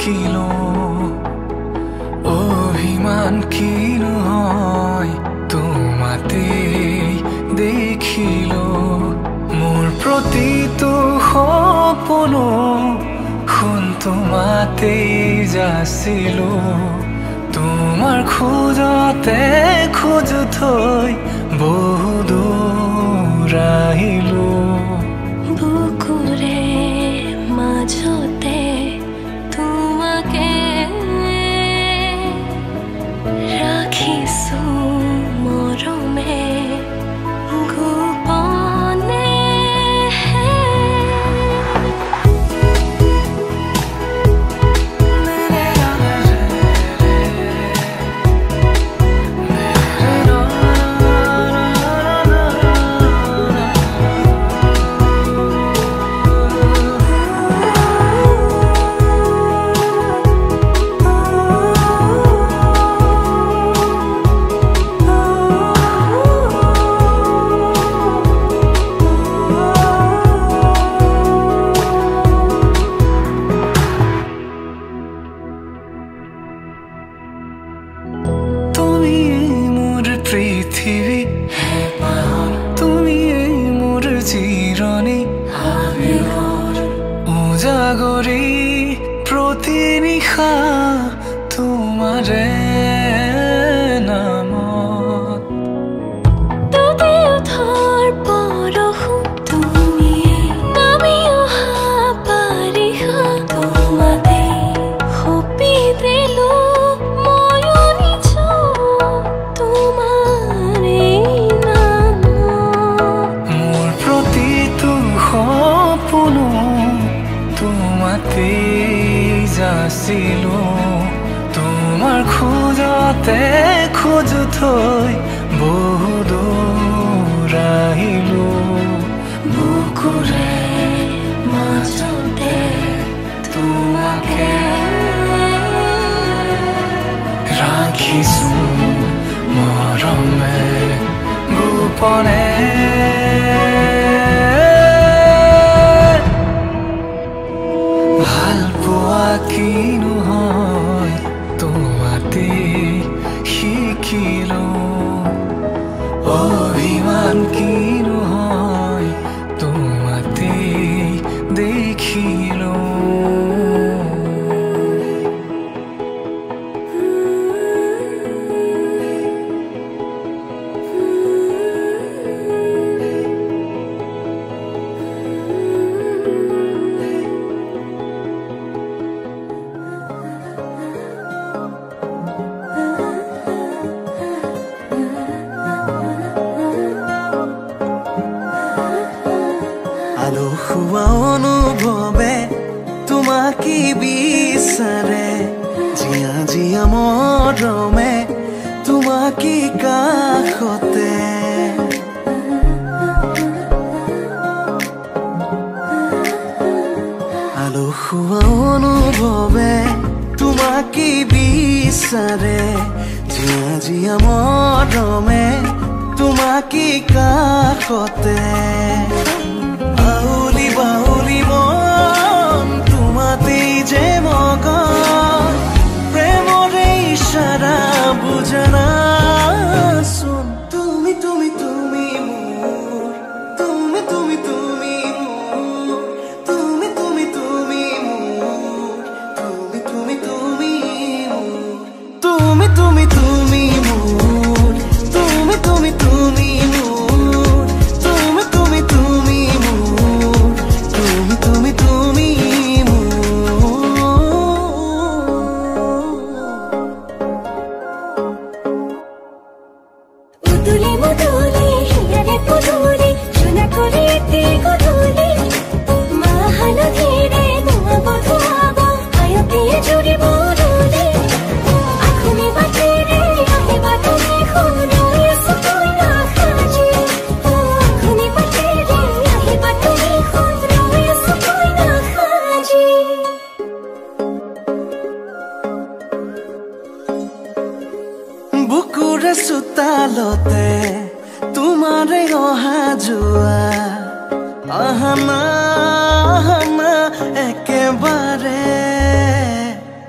শিকিলো অভিমান কি নহয় তোমাতেই দেখিলো মোৰ প্ৰতিটো সপনো শুন তোমাতেই যাচিলো তোমাৰ খোজতে খোজ থৈ বহু দূৰ আহিলো বুকুৰে মাজতে তোমাকে ৰাখিছো মৰমে গোপনে পৃথিৱী তুমি মোৰ চিৰণি উজাগৰি প্ৰতি নিশা তোমাৰে নামত তুমি উঠাৰ পৰশু তুমি নামি অহা বাৰিষা তোমাতে সপি দিলো যাচিলো তোমাৰ খোজতে খোজ থৈ বহু দূৰ আহিলো বুকুৰে মাজতে তোমাকে ৰাখিছো মৰমে গোপনে কি নহয় তোমাতে শিকিলো অভিমান কি নহয় তোমাতে দেখিলো আলসুৱা অনুভৱে তোমাকে বিচাৰে জিয়া জিয়া মৰমে তোমাকে কাষতে আলসুৱা অনুভৱে তোমাকে বিচাৰে জিয়া জিয়া মৰমে তোমাকে কাষতে বাউলি বাউলি মন তোমাতেই যে মগন প্ৰেমৰে ইশাৰা বুজনা চোন তুমি তুমি তুমি মোৰ তুমি তুমি তুমি মোৰ তুমি তুমি তুমি মোৰ তুমি তুমি তুমি মোৰ তুমি তুমি তুমি মোৰ তুমি তুমি তুমি মোৰ তুমি তুমি তুমি বুকুৰে চোতালতে তোমাৰে অহা যোৱা আহনা একেবাৰে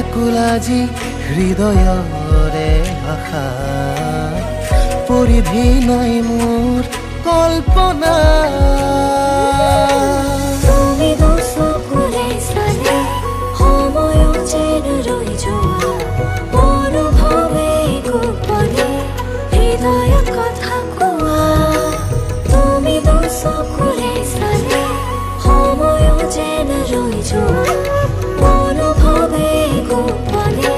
ব্যাকুল আজি হৃদয়ৰে ভাষা পৰিধি নাই মোৰ কল্পনা তুমি দুচকুৰে চালে সময় যেন ৰৈ যোৱা অনুভৱে গোপনে হৃদয়ত কথা কোৱা তুমি দুচকুৰে চালে সময় যেন ৰৈ যোৱা অনুভৱে গোপনে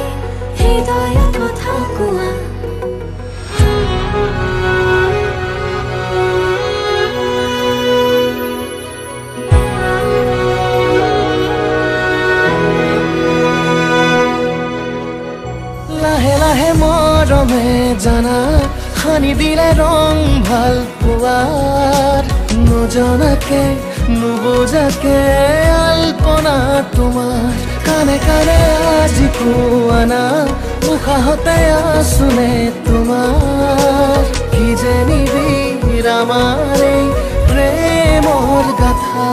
হৃদয়ত কথা কোৱা লাহে লাহে মৰমে জানা সানি দিলে ৰং ভাল পোৱাৰ নজনাকে নুবুজাকে আলপনা তোমাৰ কানে কানে আজি কোৱানা মুখাহতে আছোনে তোমাৰ কি যে নিবিৰ আমাৰ এই প্ৰেমৰ গাথা